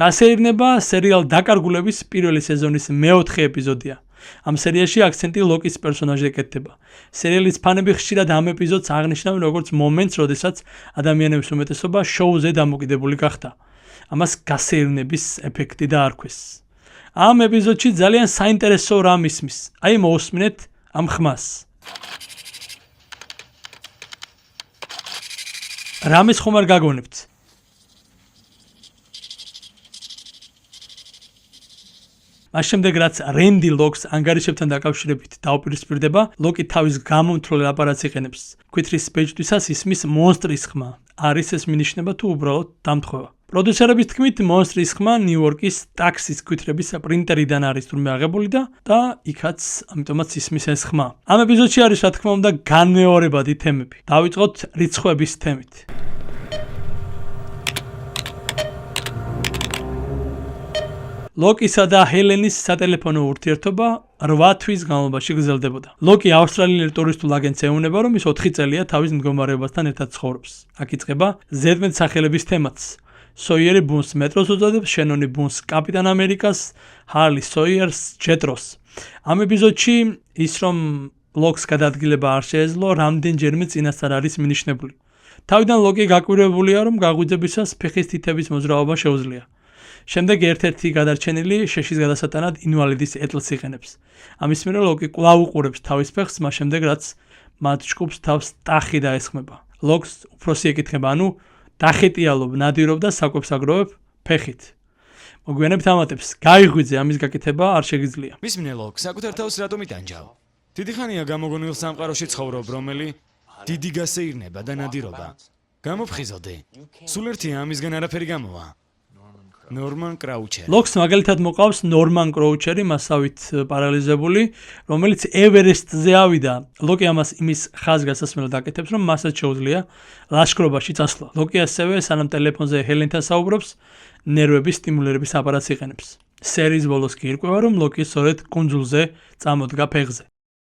გასეირნება სერიალ დაკარგულების პირველი სეზონის მეოთხე ეპიზოდია. ამ სერიაში აქცენტი ლოკის პერსონაჟზე ეკეთება. სერიალის ფანები ხშირად ამ ეპიზოდს აღნიშნავენ როგორც მომენტს, როდესაც ადამიანების უმეტესობა შოუზე დამოკიდებული გახდა. ამას გასეირნების ეფექტი დაარქვეს. ამ ეპიზოდში ძალიან საინტერესო რამ ისმის. აი მოусმინეთ ამ ხმას. რამის ხომ არ გაგონებთ? მას შემდეგ რაც რენდი ლოკს ანგარიშებთან დაკავშირებით დაუპირისპირდება, ლოკი თავის გამომთვლელ აპარატს იყენებს. მკვითხრის ბეჭდვისას ისმის მონსტრის ხმა. არის ეს მინიშნება თუ უბრალოდ დამთხოვა? პროდიუსერების თქმით, მონსტრის ხმა ნიუ-იორკის ტაქსის მკვეთრების პრინტერიდან არის თურმე აღებული და იქაც ამიტომაც ისმის ეს ხმა. ამ ეპიზოდში არის რა თქმა უნდა განმეორებადი თემები. დავიწყოთ რიცხვების თემით. ლოკისა და ჰელენის სატელეფონო ურთიერთობა 8 თვის განმავლობაში გრძელდებოდა. ლოკი ავსტრალიელი ტურისტულ აგენტს ეუბნება, რომ ის 4 წელია თავის მდგომარეობასთან ერთად ცხოვრობს. აქ იწყება ზედმეტ სახელების თემაც. სოიერი ბუნს მეტროს უწოდებს, შენონი ბუნს კაპიტან ამერიკას, ჰარლი სოიერს ჯეტროს. ამ ეპიზოდში ის რომ ლოკს გადაადგილება არ შეეძლო, რამდენჯერმე წინასწარ არის მინიშნებული. თავიდან ლოკი გაკვირვებულია, რომ გაღვიძებისას ფეხის თითების მოძრაობა შეუძლია. შემდეგ ერთ-ერთი გადარჩენილი შეშის გადასატანად ინვალიდის ეტლს იყენებს. ამის მერე ლოკი კვლავ უყურებს თავის ფეხს, მას შემდეგ რაც მათ ჯგუფს თავს ტახი დაესხმება. ლოკს უფროსი ეკითხება, ანუ დახეტიალობ, ნადირობ და საკვებს აგროვებ ფეხით. მოგვიანებით ამატებს, გაიღვიძე, ამის გაკეთება არ შეგიძლია. მისმინე ლოკ, საკუთარ თავს რატომ იტანჯავ? დიდი ხანია გამოგონილ სამყაროში ცხოვრობ, რომელი დიდი გასეირნება და ნადირობა. გამოფხიზოდე. სულ ერთია ამისგან არაფერი გამოვა. ნორმან კრაუჩერი. ლოკს მაგალითად მოყავს ნორმან კრაუჩერი, მასავით პარალიზებული, რომელიც ევერესტზე ავიდა. ლოკი ამას იმის ხაზგასასმელად აკეთებს, რომ მასაც შეუძლია ლაშქრობაში წასვლა. ლოკი ასევე სანამ ტელეფონზე ჰელენთან საუბრობს, ნერვების სტიმულირების აპარატს იყენებს. სერიის ბოლოს კი ირკვევა, რომ ლოკი სწორედ კუნძულზე წამოდგა ფეხზე.